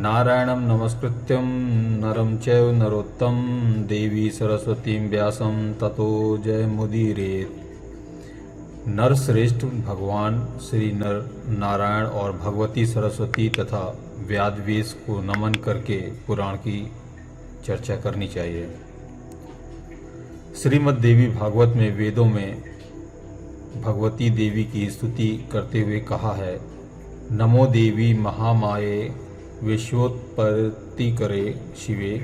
नारायणं नमस्कृत्यं नरं चैव नरोत्तम देवी सरस्वतीं व्यासं ततो जयमुदीरयेत्। नरश्रेष्ठ भगवान श्री नर नारायण और भगवती सरस्वती तथा व्यास को नमन करके पुराण की चर्चा करनी चाहिए। श्रीमद् देवी भागवत में वेदों में भगवती देवी की स्तुति करते हुए कहा है, नमो देवी महामाये विश्वोत्पत्तिकरे शिवे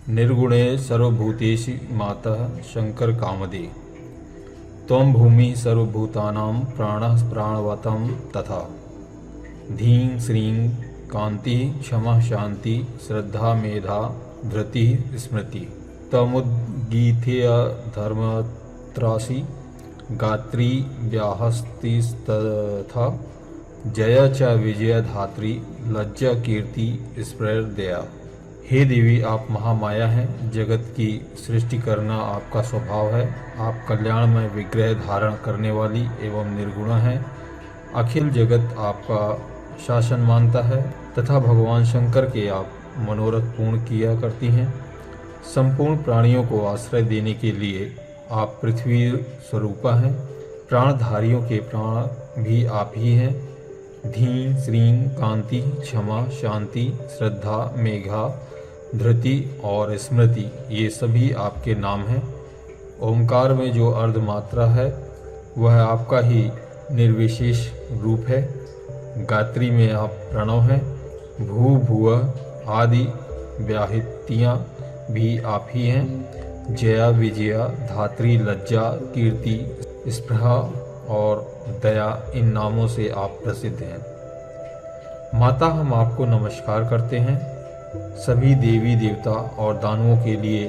निर्गुणे सर्वभूतेषु मातः शंकर कामदे त्वं भूमि सर्वभूतानां प्राणः प्राणवतं तथा धीं श्रीं कांति क्षमा शांति श्रद्धा मेधा धृति स्मृति तमुद्गीथेय धर्मत्रासी गात्री व्याहस्तिस्तथा जय च विजय धात्री लज्जा कीर्ति स्प्रेर दया। हे देवी, आप महामाया हैं, जगत की सृष्टि करना आपका स्वभाव है। आप कल्याणमय विग्रह धारण करने वाली एवं निर्गुण हैं। अखिल जगत आपका शासन मानता है तथा भगवान शंकर के आप मनोरथ पूर्ण किया करती हैं। संपूर्ण प्राणियों को आश्रय देने के लिए आप पृथ्वी स्वरूपा हैं। प्राणधारियों के प्राण भी आप ही हैं। धीं श्रीं कांति क्षमा शांति श्रद्धा मेघा धृति और स्मृति, ये सभी आपके नाम हैं। ओंकार में जो अर्धमात्रा है वह आपका ही निर्विशेष रूप है। गात्री में आप प्रणव हैं। भू भुवः आदि व्याहृतियाँ भी आप ही हैं। जया विजया धात्री लज्जा कीर्ति स्पृहा और दया, इन नामों से आप प्रसिद्ध हैं। माता, हम आपको नमस्कार करते हैं। सभी देवी देवता और दानवों के लिए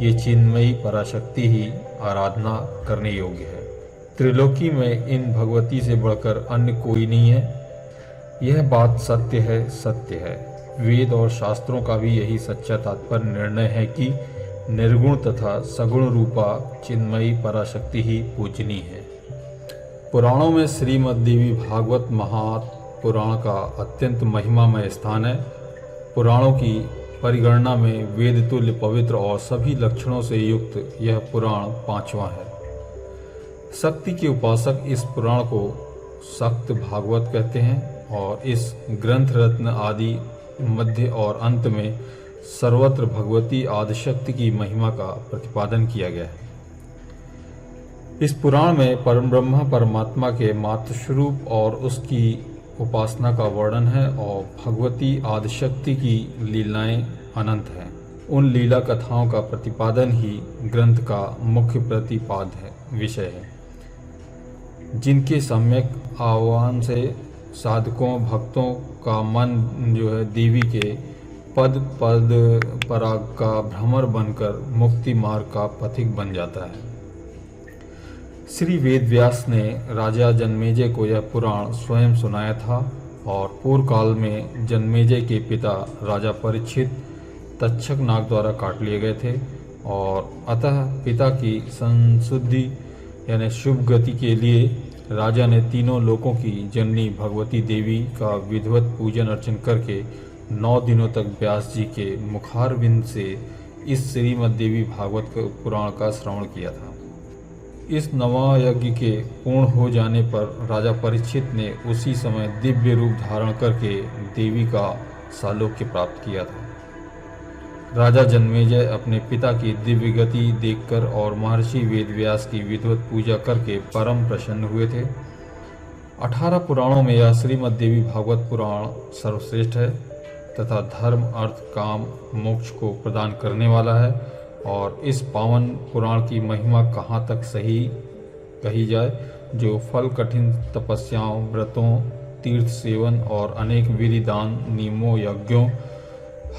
ये चिन्मयी पराशक्ति ही आराधना करने योग्य है। त्रिलोकी में इन भगवती से बढ़कर अन्य कोई नहीं है। यह बात सत्य है, सत्य है। वेद और शास्त्रों का भी यही सच्चा तात्पर्य निर्णय है कि निर्गुण तथा सगुण रूपा चिन्मयी पराशक्ति ही पूजनीय है। पुराणों में श्रीमद् देवी भागवत महापुराण का अत्यंत महिमामय स्थान है। पुराणों की परिगणना में वेद तुल्य पवित्र और सभी लक्षणों से युक्त यह पुराण पांचवा है। शक्ति के उपासक इस पुराण को सक्त भागवत कहते हैं और इस ग्रंथ रत्न आदि मध्य और अंत में सर्वत्र भगवती आदिशक्ति की महिमा का प्रतिपादन किया गया है। इस पुराण में परम ब्रह्म परमात्मा के मातृस्वरूप और उसकी उपासना का वर्णन है और भगवती आदिशक्ति की लीलाएं अनंत हैं। उन लीला कथाओं का प्रतिपादन ही ग्रंथ का मुख्य विषय है, जिनके सम्यक आह्वान से साधकों भक्तों का मन जो है देवी के पद पद पराग का भ्रमर बनकर मुक्ति मार्ग का पथिक बन जाता है। श्री वेद व्यास ने राजा जन्मेजय को यह पुराण स्वयं सुनाया था और पूर्व काल में जन्मेजय के पिता राजा परीक्षित तक्षक नाग द्वारा काट लिए गए थे और अतः पिता की संशुद्धि यानी शुभ गति के लिए राजा ने तीनों लोकों की जननी भगवती देवी का विधिवत पूजन अर्चन करके 9 दिनों तक व्यास जी के मुखारविंद से इस श्रीमद् देवी भागवत पुराण का श्रवण किया था। इस नवायज्ञ के पूर्ण हो जाने पर राजा परीक्षित ने उसी समय दिव्य रूप धारण करके देवी का सालोक्य प्राप्त किया था। राजा जन्मेजय अपने पिता की दिव्य गति देखकर और महर्षि वेदव्यास की विधिवत पूजा करके परम प्रसन्न हुए थे। 18 पुराणों में यह श्रीमद् देवी भागवत पुराण सर्वश्रेष्ठ है तथा धर्म अर्थ काम मोक्ष को प्रदान करने वाला है। और इस पावन पुराण की महिमा कहाँ तक सही कही जाए, जो फल कठिन तपस्याओं व्रतों तीर्थ सेवन और अनेक विधि दान नियमों यज्ञों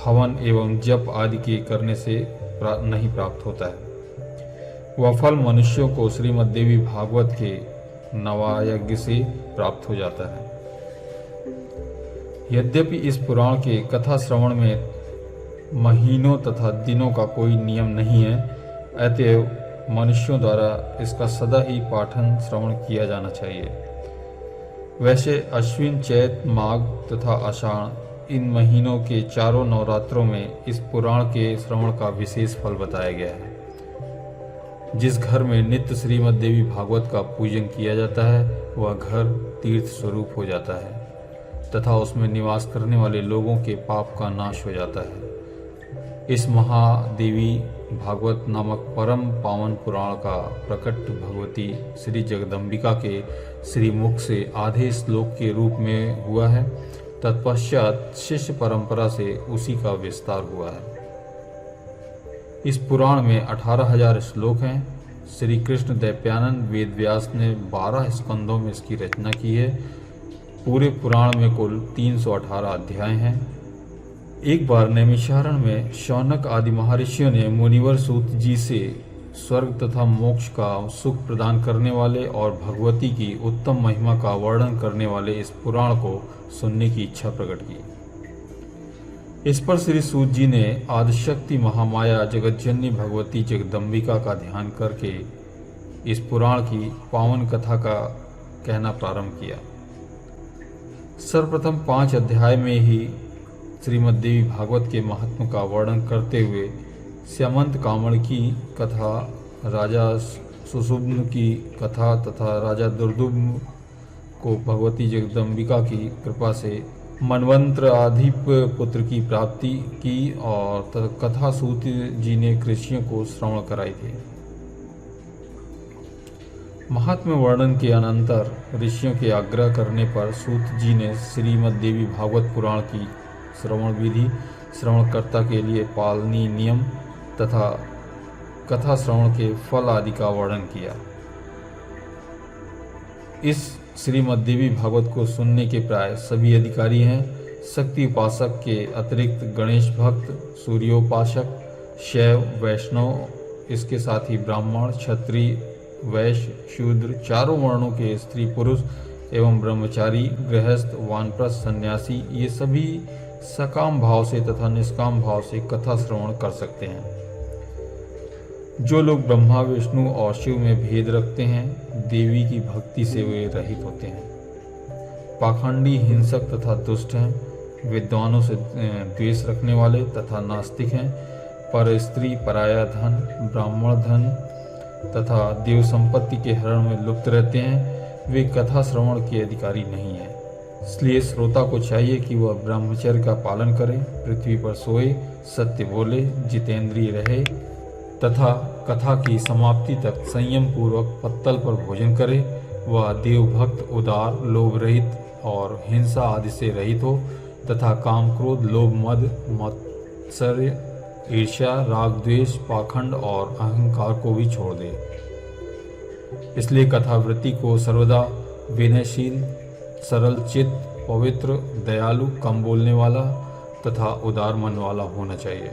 हवन एवं जप आदि के करने से नहीं प्राप्त होता है। वह फल मनुष्यों को श्रीमद् देवी भागवत के नवायज्ञ से प्राप्त हो जाता है। यद्यपि इस पुराण के कथा श्रवण में महीनों तथा दिनों का कोई नियम नहीं है, अतएव मनुष्यों द्वारा इसका सदा ही पाठन श्रवण किया जाना चाहिए। वैसे अश्विन चैत माघ तथा आषाढ़ इन महीनों के चारों नवरात्रों में इस पुराण के श्रवण का विशेष फल बताया गया है। जिस घर में नित्य श्रीमद् देवी भागवत का पूजन किया जाता है वह घर तीर्थ स्वरूप हो जाता है तथा उसमें निवास करने वाले लोगों के पाप का नाश हो जाता है। इस महादेवी भागवत नामक परम पावन पुराण का प्रकट भगवती श्री जगदम्बिका के श्रीमुख से आधे श्लोक के रूप में हुआ है। तत्पश्चात शिष्य परंपरा से उसी का विस्तार हुआ है। इस पुराण में 18,000 श्लोक हैं। श्री कृष्ण दैत्यानंद वेदव्यास ने 12 स्कंदों में इसकी रचना की है। पूरे पुराण में कुल 318 अध्याय हैं। एक बार नैमिषारण्य में शौनक आदि महर्षियों ने मुनिवर सूत जी से स्वर्ग तथा मोक्ष का सुख प्रदान करने वाले और भगवती की उत्तम महिमा का वर्णन करने वाले इस पुराण को सुनने की इच्छा प्रकट की। इस पर श्री सूत जी ने आदिशक्ति महामाया जगज्जननी भगवती जगदम्बिका का ध्यान करके इस पुराण की पावन कथा का कहना प्रारंभ किया। सर्वप्रथम 5 अध्याय में ही श्रीमद् देवी भागवत के महात्म का वर्णन करते हुए स्यमंत कामण की कथा, राजा सुषुम्न की कथा तथा राजा दुर्दुम्न को भगवती जगदम्बिका की कृपा से मनवंतराधिप पुत्र की प्राप्ति की और कथा सूत जी ने कृषियों को श्रवण कराई थी। महात्म्य वर्णन के अनंतर ऋषियों के आग्रह करने पर सूत जी ने श्रीमद् देवी भागवत पुराण की श्रवण विधि, श्रवणकर्ता के लिए पालनीय नियम तथा कथा श्रवण के फल आदि का वर्णन किया। इस श्रीमद् देवी भागवत को सुनने के प्राय सभी अधिकारी हैं। शक्ति उपासक के अतिरिक्त गणेश भक्त, सूर्योपासक, शैव, वैष्णव, इसके साथ ही ब्राह्मण, क्षत्रिय, वैश्य, शूद्र, चारों वर्णों के स्त्री पुरुष एवं ब्रह्मचारी, गृहस्थ, वानप्रस्थ, सन्यासी ये सभी सकाम भाव से तथा निष्काम भाव से कथा श्रवण कर सकते हैं। जो लोग ब्रह्मा, विष्णु और शिव में भेद रखते हैं, देवी की भक्ति से वे रहित होते हैं। पाखंडी, हिंसक तथा दुष्ट हैं, विद्वानों से द्वेष रखने वाले तथा नास्तिक हैं, पर स्त्री, पराया धन, ब्राह्मण धन तथा देव संपत्ति के हरण में लुप्त रहते हैं, वे कथा श्रवण के अधिकारी नहीं हैं। इसलिए श्रोता को चाहिए कि वह ब्रह्मचर्य का पालन करे, पृथ्वी पर सोए, सत्य बोले, जितेंद्रिय रहे तथा कथा की समाप्ति तक संयम पूर्वक पत्तल पर भोजन करे। वह देवभक्त, उदार, लोभ रहित और हिंसा आदि से रहित हो तथा काम, क्रोध, लोभ, मद, मत्सर्य, ईर्ष्या, राग, द्वेष, पाखंड और अहंकार को भी छोड़ दे। इसलिए कथावृत्ति को सर्वदा विनयशील, सरल चित्त, पवित्र, दयालु, कम बोलने वाला तथा उदार मन वाला होना चाहिए।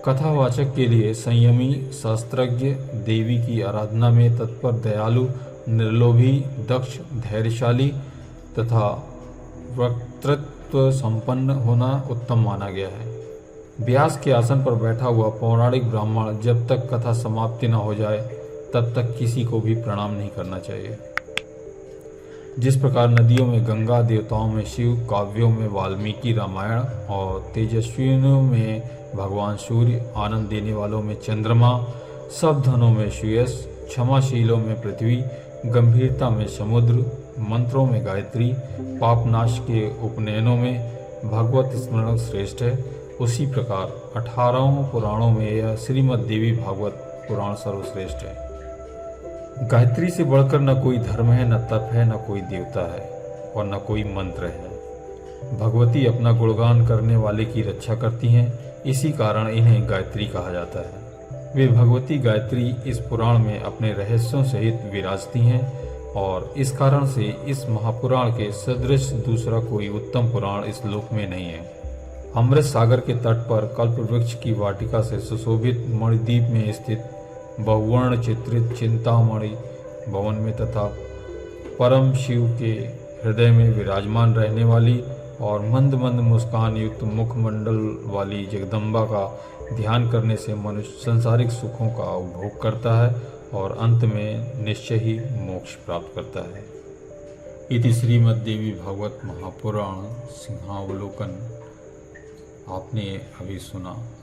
कथावाचक के लिए संयमी, शास्त्रज्ञ, देवी की आराधना में तत्पर, दयालु, निर्लोभी, दक्ष, धैर्यशाली तथा वक्तृत्व संपन्न होना उत्तम माना गया है। व्यास के आसन पर बैठा हुआ पौराणिक ब्राह्मण जब तक कथा समाप्ति न हो जाए तब तक किसी को भी प्रणाम नहीं करना चाहिए। जिस प्रकार नदियों में गंगा, देवताओं में शिव, काव्यों में वाल्मीकि रामायण और तेजस्वियों में भगवान सूर्य, आनंद देने वालों में चंद्रमा, सब धनों में सुयश, क्षमाशीलों में पृथ्वी, गंभीरता में समुद्र, मंत्रों में गायत्री, पापनाश के उपनयनों में भगवत स्मरण श्रेष्ठ है, उसी प्रकार 18 पुराणों में यह श्रीमद् देवी भागवत पुराण सर्वश्रेष्ठ है। गायत्री से बढ़कर न कोई धर्म है, न तप है, न कोई देवता है और न कोई मंत्र है। भगवती अपना गुणगान करने वाले की रक्षा करती हैं, इसी कारण इन्हें गायत्री कहा जाता है। वे भगवती गायत्री इस पुराण में अपने रहस्यों सहित विराजती हैं और इस कारण से इस महापुराण के सदृश दूसरा कोई उत्तम पुराण इस लोक में नहीं है। अमृत सागर के तट पर कल्प वृक्ष की वाटिका से सुशोभित मणिद्वीप में स्थित बहुवर्ण चित्रित चिंतामणि भवन में तथा परम शिव के हृदय में विराजमान रहने वाली और मंद मंद मुस्कान युक्त मुखमंडल वाली जगदम्बा का ध्यान करने से मनुष्य सांसारिक सुखों का उपभोग करता है और अंत में निश्चय ही मोक्ष प्राप्त करता है। इति श्रीमद्देवी भागवत महापुराण सिंहावलोकन आपने अभी सुना।